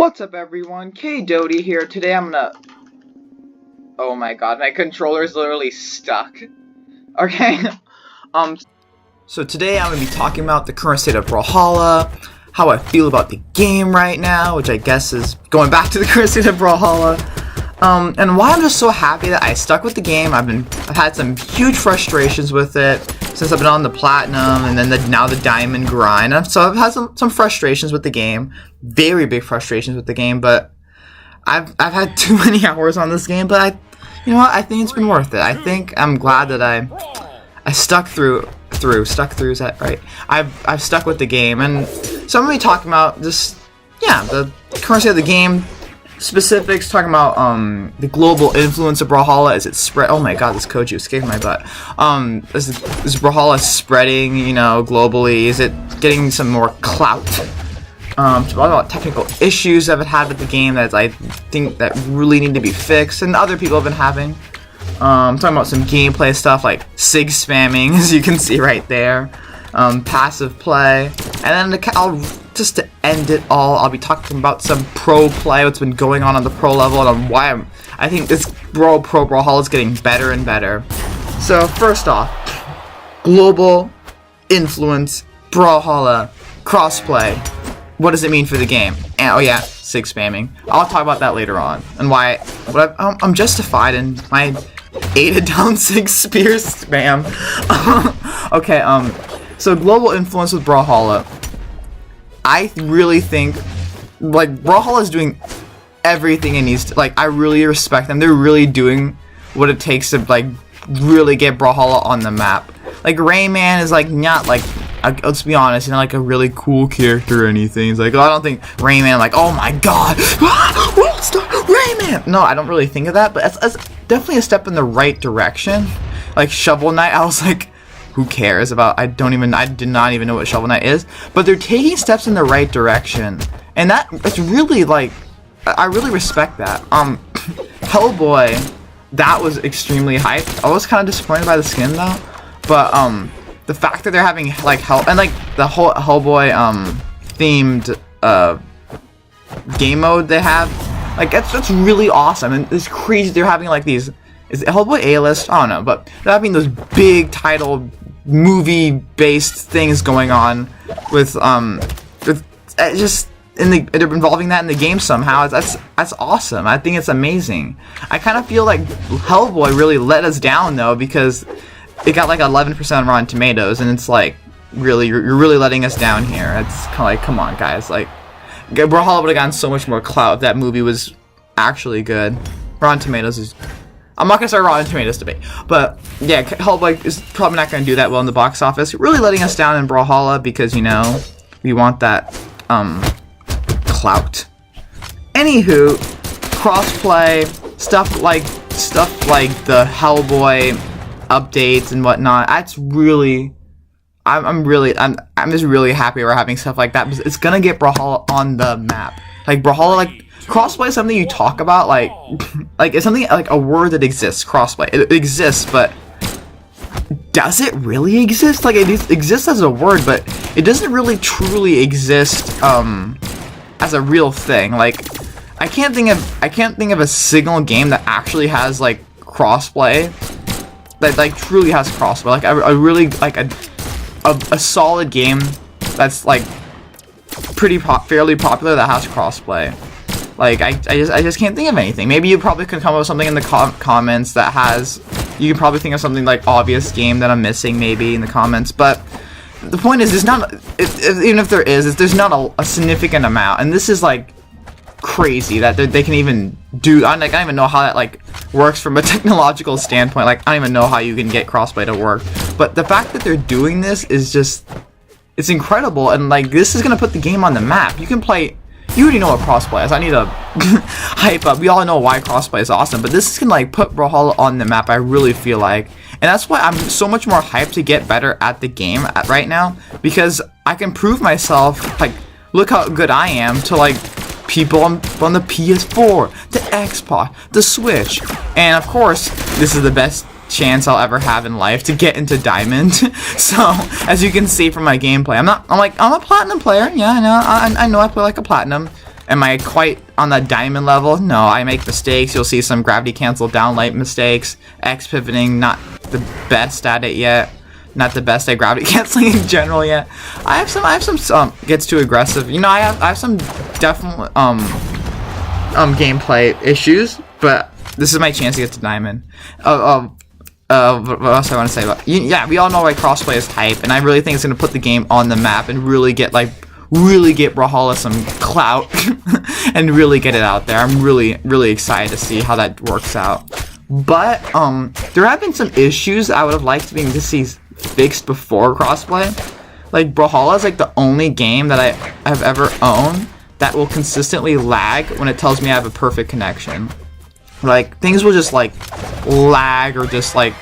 What's up everyone, kdoty here. Today I'm gonna... Oh my god, my controller's literally stuck. Okay, So today I'm going to be talking about the current state of Brawlhalla, how I feel about the game right now, which I guess is going back to the current state of Brawlhalla, and why I'm just so happy that I stuck with the game. I've had some huge frustrations with it since I've been on the platinum and then now the diamond grind. So I've had some frustrations with the game, very big frustrations with the game, but I've had too many hours on this game. But you know what? I think it's been worth it. I think I'm glad that I stuck through. Stuck through, is that right? I've stuck with the game, and so I'm going to be talking about just, the current state of the game, specifics, talking about the global influence of Brawlhalla. Is it spread? Oh my god, this Koji escaped my butt. Is Brawlhalla spreading, globally? Is it getting some more clout? Talking about technical issues that I've had with the game that I think that really need to be fixed, and other people have been having. Talking about some gameplay stuff like sig spamming, as you can see right there, passive play, and then just to end it all, I'll be talking about some pro play, what's been going on the pro level, and why I think this pro Brawlhalla is getting better and better. So first off, global influence, Brawlhalla, crossplay. What does it mean for the game? And, oh yeah, sig spamming. I'll talk about that later on, and why I'm justified in my 8 down 6 spear spam. Okay, so global influence with Brawlhalla. I really think, Brawlhalla is doing everything it needs to, I really respect them. They're really doing what it takes to, really get Brawlhalla on the map. Rayman is, not, let's be honest, not, a really cool character or anything. It's I don't think Rayman, oh my god, world star, Rayman! No, I don't really think of that, but that's definitely a step in the right direction. Shovel Knight, I was who cares about, I did not even know what Shovel Knight is, but they're taking steps in the right direction, and it's really, I really respect that. Hellboy, that was extremely hyped. I was kind of disappointed by the skin, though, but, the fact that they're having, the whole Hellboy, themed, game mode they have, that's really awesome, and it's crazy they're having, is it Hellboy A-list? I don't know, but they're having those big title, movie-based things going on with just, they're involving that in the game somehow. That's awesome. I think it's amazing. I kind of feel like Hellboy really let us down, though, because it got 11% on Rotten Tomatoes, and it's really, you're really letting us down here. It's kind of come on, guys. Brawlhalla would have gotten so much more clout if that movie was actually good. Rotten Tomatoes is... I'm not going to start a Rotten Tomatoes debate, but yeah, Hellboy is probably not going to do that well in the box office. Really letting us down in Brawlhalla because, we want that, clout. Anywho, crossplay, stuff like the Hellboy updates and whatnot, that's really, I'm just really happy we're having stuff like that, because it's gonna get Brawlhalla on the map. Brawlhalla, crossplay is something you talk about, it's something, a word that exists. Crossplay, it exists, but does it really exist? It exists as a word, but it doesn't really truly exist as a real thing. I can't think of a single game that actually has crossplay that truly has crossplay. A really a solid game that's fairly popular that has crossplay. I just can't think of anything. Maybe you probably could come up with something in the comments that has. You can probably think of something obvious game that I'm missing maybe in the comments, but the point is, there's not, even if there is, there's not a significant amount, and this is crazy that they can even do. I don't even know how that works from a technological standpoint. I don't even know how you can get crossplay to work, but the fact that they're doing this is just, it's incredible, and this is gonna put the game on the map. You can play. You already know what crossplay is. I need to hype up. We all know why crossplay is awesome, but this can put Brawlhalla on the map, I really feel and that's why I'm so much more hyped to get better at the game right now, because I can prove myself, look how good I am to people on the PS4, the Xbox, the Switch, and of course, this is the best chance I'll ever have in life to get into Diamond. So, as you can see from my gameplay, I'm a platinum player. Yeah, I know I play like a platinum. Am I quite on the diamond level? No, I make mistakes. You'll see some gravity cancel down light mistakes. X pivoting, not the best at it yet. Not the best at gravity canceling in general yet. I have some gets too aggressive. You know, I have some definite gameplay issues, but this is my chance to get to diamond. What else I want to say about? Yeah, we all know why Crossplay is hype, and I really think it's gonna put the game on the map and really get Brawlhalla some clout and really get it out there. I'm really excited to see how that works out. But there have been some issues I would have liked to see fixed before Crossplay. Like Brawlhalla is like the only game that I have ever owned that will consistently lag when it tells me I have a perfect connection. Like things will just like lag or just like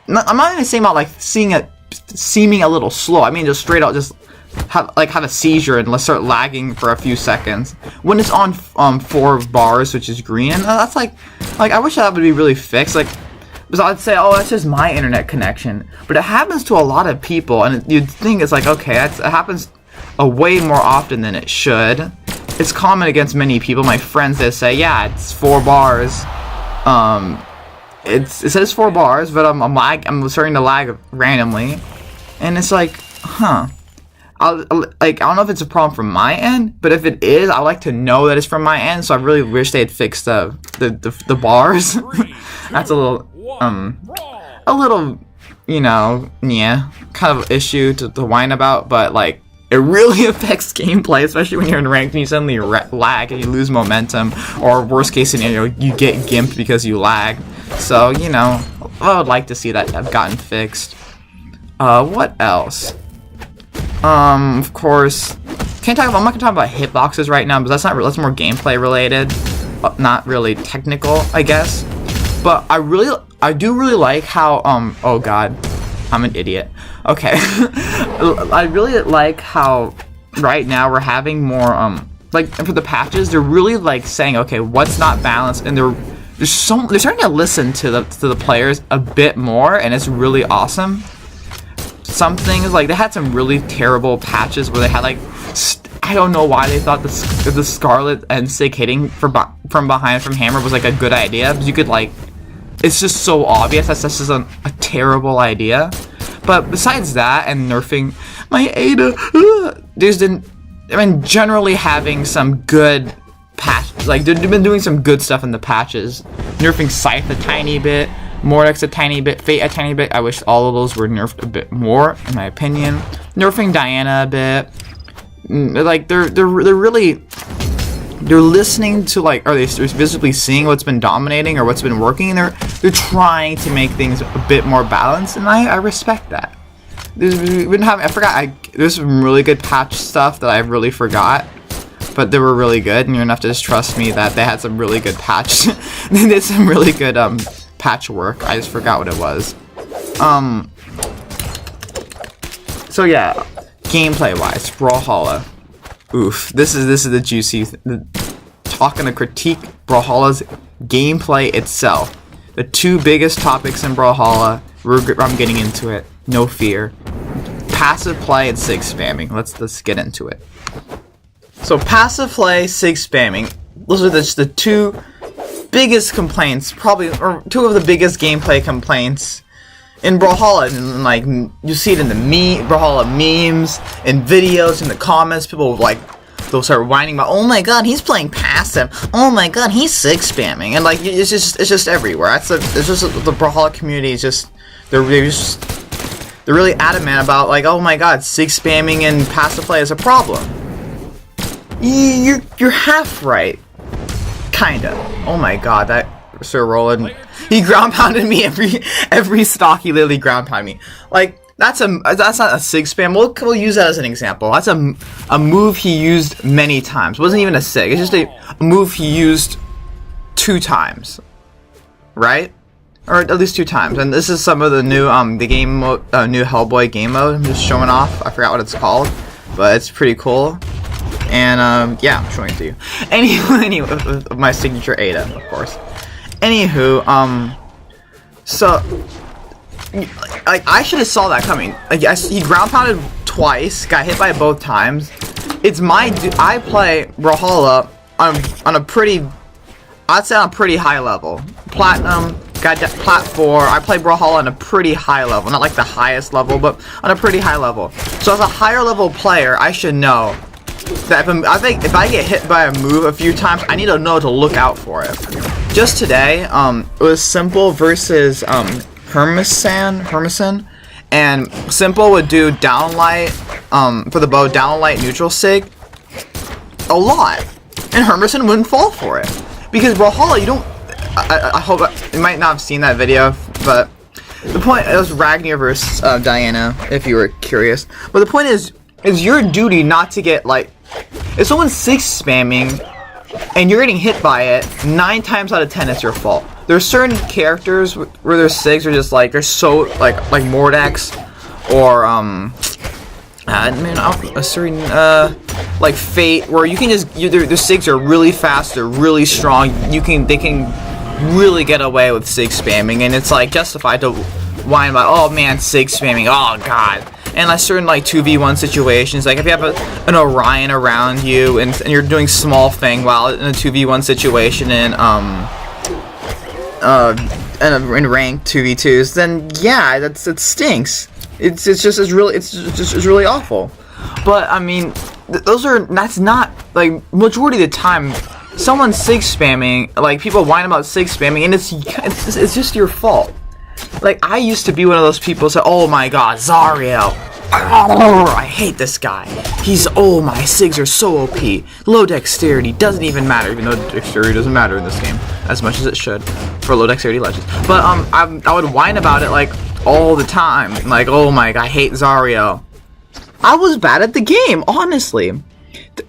I'm not even saying about like seeming a little slow. I mean just straight out just have a seizure and let's start lagging for a few seconds when it's on 4 bars, which is green. And that's like I wish that would be really fixed. Like, because I'd say, oh, that's just my internet connection, but it happens to a lot of people, and you'd think it's like, okay, it happens way more often than it should. It's common against many people. My friends, they say, yeah, it's 4 bars. It says 4 bars, but I'm starting to lag randomly, and it's like, huh. I don't know if it's a problem from my end, but if it is, I like to know that it's from my end. So I really wish they had fixed the bars. That's a little, you know, yeah, kind of issue to whine about. But like, it really affects gameplay, especially when you're in ranked and you suddenly lag and you lose momentum, or worst case scenario, you get gimped because you lag. So you know, I would like to see that have gotten fixed. What else? Of course, I'm not gonna talk about hitboxes right now, because that's more gameplay related, not really technical, I guess. But I do really like how oh god, I'm an idiot. Okay, I really like how right now we're having more like for the patches, they're really like saying, okay, what's not balanced, and they're starting to listen to the players a bit more, and it's really awesome. Some things, like they had some really terrible patches where they had like I don't know why they thought the Scarlet and Sig hitting from behind from Hammer was like a good idea, because you could like, it's just so obvious that's just a terrible idea. But besides that and nerfing my Ada, generally having some good patch, like they've been doing some good stuff in the patches, nerfing Scythe a tiny bit, Mordex a tiny bit, Fate a tiny bit. I wish all of those were nerfed a bit more, in my opinion. Nerfing Diana a bit. Like they're listening to, like, are they visibly seeing what's been dominating or what's been working, and they're trying to make things a bit more balanced, and I respect that. There's some really good patch stuff that I really forgot, but they were really good, and you're gonna have to just trust me that they had some really good patch. They did some really good patchwork. I just forgot what it was. So yeah, gameplay wise, Brawlhalla. Oof, this is the juicy talking to critique Brawlhalla's gameplay itself. The 2 biggest topics in Brawlhalla. I'm getting into it. No fear. Passive play and sig spamming. Let's get into it. So passive play, sig spamming. Those are just the 2 biggest complaints, probably, or 2 of the biggest gameplay complaints in Brawlhalla. And like, you see it in the Brawlhalla memes, in videos, in the comments. People like, they'll start whining about, oh my god, he's playing passive, oh my god, he's sig spamming, and like, it's just everywhere. It's just the Brawlhalla community is just they're really adamant about, like, oh my god, sig spamming and passive play is a problem. You're half right. Kinda. Oh my god, that Sir Roland, he ground pounded me every stock. He literally ground pounded me. Like, that's not a sig spam. We'll use that as an example. That's a move he used many times. It wasn't even a sig. It's just a move he used 2 times, right? Or at least 2 times. And this is some of the new the game mode, new Hellboy game mode. I'm just showing off. I forgot what it's called, but it's pretty cool. And yeah, I'm showing it to you. Anyway, with my signature Ada, of course. Anywho, so I should have saw that coming. Like, he ground pounded twice, got hit by it both times, it's I play Brawlhalla on a pretty, I'd say on a pretty high level. Platinum, got Plat 4. I play Brawlhalla on a pretty high level, not like the highest level, but on a pretty high level. So as a higher level player, I should know that if I get hit by a move a few times, I need to know to look out for it. Just today, it was Simple versus Hermison, and Simple would do downlight for the bow, downlight neutral sig a lot, and Hermison wouldn't fall for it because Brawlhalla, you don't. I hope you might not have seen that video, but the point, it was Ragnar versus Diana, if you were curious. But the point is your duty not to get, like, if someone's 6 spamming and you're getting hit by it, 9 times out of 10 it's your fault. There's certain characters where their 6 are just like, they're so like Mordex or a certain like Fate, where you can just their 6 are really fast, they're really strong. They can really get away with 6 spamming, and it's like justified to whine about, oh man, 6 spamming, oh god. And like certain like 2v1 situations, like if you have an Orion around you and you're doing small thing while in a 2v1 situation in ranked 2v2s, then yeah, it stinks. It's really awful. But I mean, that's not like majority of the time. Someone's 6 spamming, like people whine about 6 spamming, and it's just your fault. Like, I used to be one of those people who say, oh my god, Zarya, I hate this guy. Oh my SIGs are so OP. Low dexterity doesn't even matter, even though dexterity doesn't matter in this game as much as it should for low dexterity legends. But I would whine about it like all the time. Like, oh my god, I hate Zarya. I was bad at the game, honestly.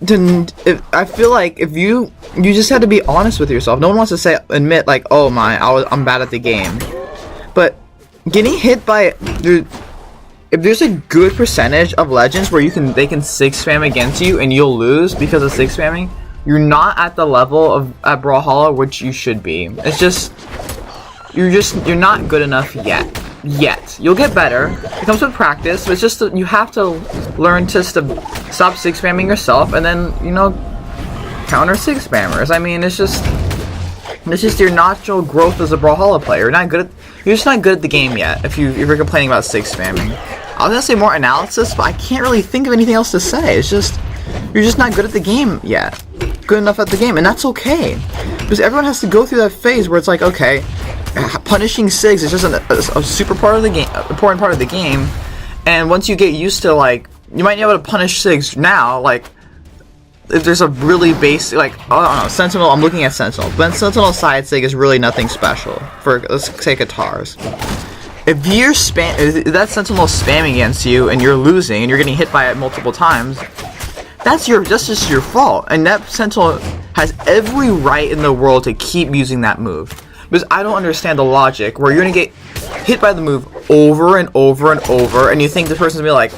I feel like if you just have to be honest with yourself. No one wants to admit like, oh my, I'm bad at the game. But getting hit by if there's a good percentage of legends where they can 6 spam against you and you'll lose because of 6 spamming, you're not at the level at Brawlhalla which you should be. It's just you're not good enough yet. You'll get better. It comes with practice, but it's just you have to learn to stop 6 spamming yourself and then, you know, counter 6 spammers. I mean, it's just your natural growth as a Brawlhalla player. You're just not good at the game yet if you're complaining about 6 spamming. I was gonna say more analysis, but I can't really think of anything else to say. It's just you're just not good at the game yet. Good enough at the game, and that's okay. Because everyone has to go through that phase where it's like, okay, punishing SIGs is just a super part of the game, important part of the game. And once you get used to, like, you might be able to punish SIGs now, like, if there's a really basic, like, I don't know, Sentinel, I'm looking at Sentinel, but Sentinel side SIG is really nothing special, for, let's say, Katars. If that Sentinel spamming against you, and you're losing, and you're getting hit by it multiple times, that's just your fault, and that Sentinel has every right in the world to keep using that move. Because I don't understand the logic, where you're gonna get hit by the move over and over and over, and you think this person's gonna be like,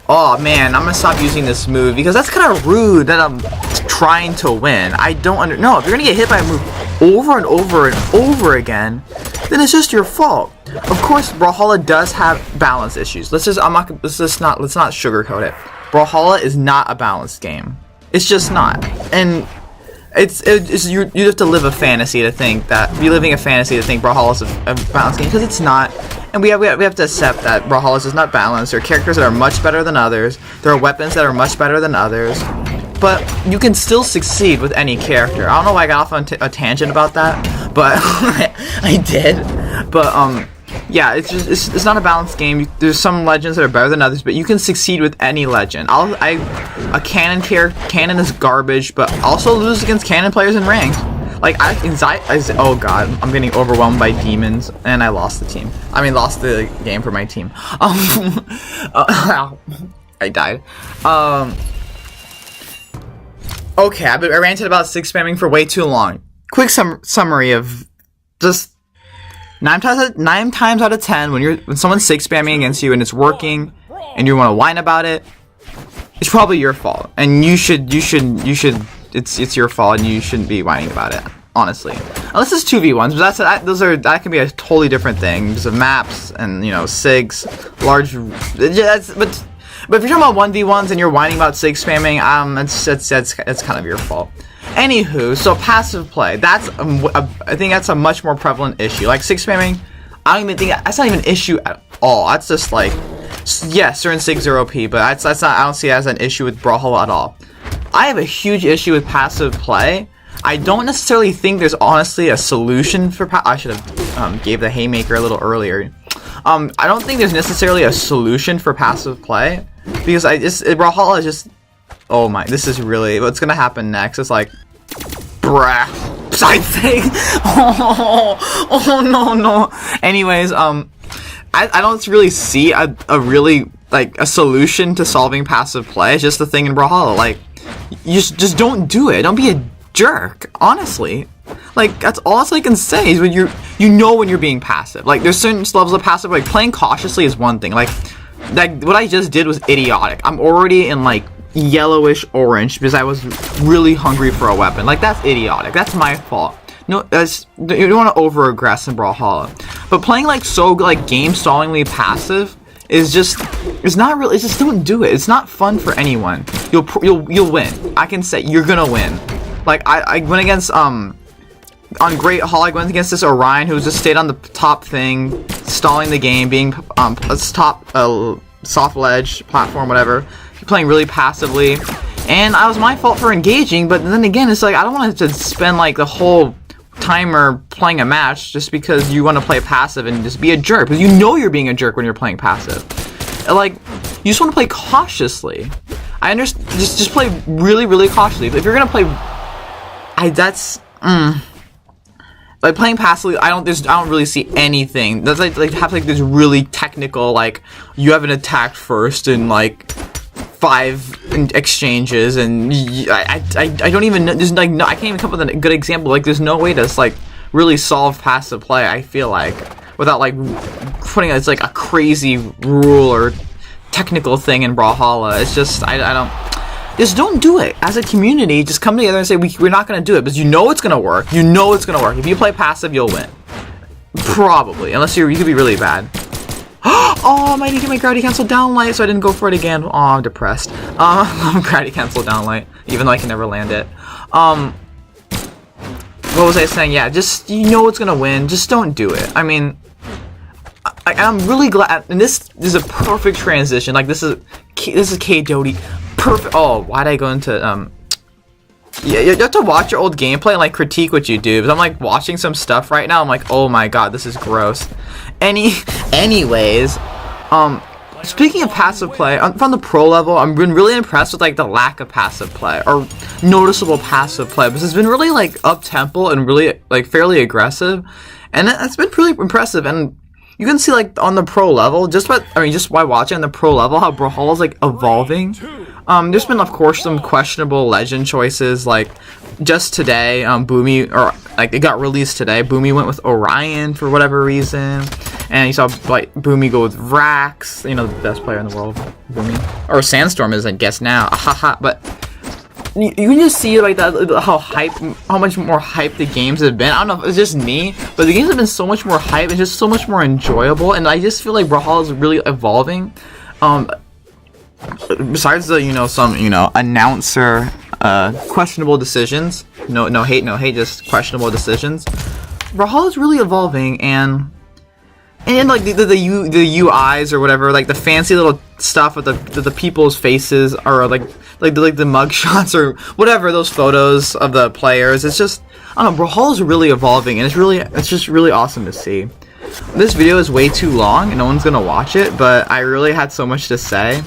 oh man, I'm gonna stop using this move, because that's kind of rude that I'm trying to win. No, if you're gonna get hit by a move over and over and over again, then it's just your fault. Of course, Brawlhalla does have balance issues. Let's not sugarcoat it. Brawlhalla is not a balanced game. It's just not. And you have to live a fantasy to think that Brawlhalla is a balanced game, because it's not. And we have to accept that Brawlhalla is not balanced. There are characters that are much better than others. There are weapons that are much better than others. But you can still succeed with any character. I don't know why I got off on a tangent about that, but I did. But yeah, it's not a balanced game. There's some legends that are better than others, but you can succeed with any legend. A Cannon is garbage, but also lose against Cannon players in ranked. Like oh god, I'm getting overwhelmed by demons, and I lost the team. I mean, lost the game for my team. I died. Okay, I ranted about 6 spamming for way too long. Quick summary of just 9 times out of 10 when someone's 6 spamming against you and it's working, and you want to whine about it, it's probably your fault, and it's your fault, and you shouldn't be whining about it, honestly. Unless it's 2v1s, but that can be a totally different thing because of maps and, you know, SIGs, but But if you're talking about 1v1s and you're whining about sig spamming, it's kind of your fault. Anywho, so passive play, that's I think that's a much more prevalent issue. Like sig spamming, I don't even think that's not even an issue at all. That's just like, yeah, certain sigs are OP, but that's not, I don't see it as an issue with Brawlhalla at all. I have a huge issue with passive play. I don't necessarily think there's honestly a solution for I should have gave the haymaker a little earlier. I don't think there's necessarily a solution for passive play, because Brawlhalla is just, oh my, this is really what's gonna happen next. It's like, bruh, side thing. Oh no. Anyways, I don't really see a really like a solution to solving passive play. It's just the thing in Brawlhalla. Like, you just don't do it. Don't be a jerk. Honestly, like that's all I can say is when you know when you're being passive. Like there's certain levels of passive. Like playing cautiously is one thing. Like what I just did was idiotic. I'm already in like yellowish orange because I was really hungry for a weapon. Like that's idiotic. That's my fault. No, you don't want to over aggress in Brawlhalla. But playing like game stallingly passive is just, it's not really, it's just don't do it. It's not fun for anyone. You'll win. I can say you're gonna win. Like I went against on Great Hall, I went against this Orion who just stayed on the top thing, stalling the game, being top soft ledge platform, whatever, playing really passively, and it was my fault for engaging. But then again, it's like I don't want to spend like the whole timer playing a match just because you want to play passive and just be a jerk, because you know you're being a jerk when you're playing passive. Like you just want to play cautiously. I understand, just play really cautiously. But if you're gonna play, like playing passively, I don't really see anything. That's like have like this really technical, like you haven't attacked first in like 5 exchanges, and I don't even know. There's like no, I can't even come up with a good example. Like there's no way to like really solve passive play. I feel like without like putting it's like a crazy rule or technical thing in Brawlhalla. It's just I don't do it. As a community, just come together and say we're not gonna do it, because you know it's gonna work. You know it's gonna work. If you play passive, you'll win. Probably, unless you could be really bad. Oh, I might get my gravity cancel downlight, so I didn't go for it again. Oh, I'm depressed. Gravity cancel downlight, even though I can never land it. What was I saying? Yeah, just you know it's gonna win. Just don't do it. I mean, I'm really glad, and this is a perfect transition. Like this is kdoty. Perfect. Oh, why'd I go into yeah, you have to watch your old gameplay and like critique what you do, because I'm like watching some stuff right now. I'm like, oh my god, this is gross. Anyways, speaking of passive play, from the pro level, I've been really impressed with like the lack of passive play or noticeable passive play, because it's been really like up tempo and really like fairly aggressive, and that's been really impressive. And you can see like on the pro level, just by watching on the pro level, how Brawlhalla's like evolving. There's been of course some questionable legend choices, like just today, Boomy, or like it got released today, Boomy went with Orion for whatever reason, and you saw like Boomy go with Rax, you know, the best player in the world, Boomy, or Sandstorm is I guess now, haha. But you can just see like that, how much more hype the games have been. I don't know if it's just me, but the games have been so much more hype and just so much more enjoyable, and I just feel like Brawlhalla is really evolving. Besides the some announcer questionable decisions, no hate, just questionable decisions, Brawlhalla is really evolving, and like the UIs or whatever, like the fancy little stuff with the people's faces, or like the mug shots or whatever, those photos of the players. It's just, I don't know, Brawlhalla is really evolving, and it's just really awesome to see. This video is way too long and no one's gonna watch it, but I really had so much to say.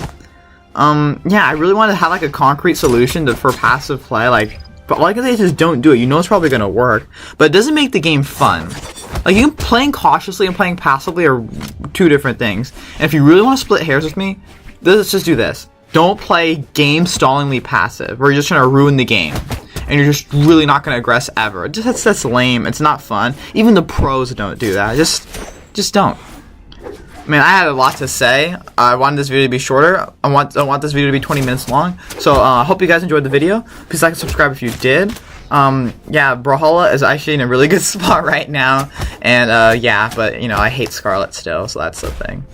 Yeah, I really wanted to have like a concrete solution for passive play, but all I can say is just don't do it. You know it's probably gonna work, but it doesn't make the game fun. Like, playing cautiously and playing passively are 2 different things. And if you really want to split hairs with me, let's just do this. Don't play game stallingly passive, where you're just trying to ruin the game, and you're just really not gonna aggress ever. That's lame. It's not fun. Even the pros don't do that. Just don't. Man, I had a lot to say. I wanted this video to be shorter. I want this video to be 20 minutes long. So I hope you guys enjoyed the video. Please like and subscribe if you did. Yeah, Brawlhalla is actually in a really good spot right now. And yeah, but I hate Scarlet still, so that's the thing.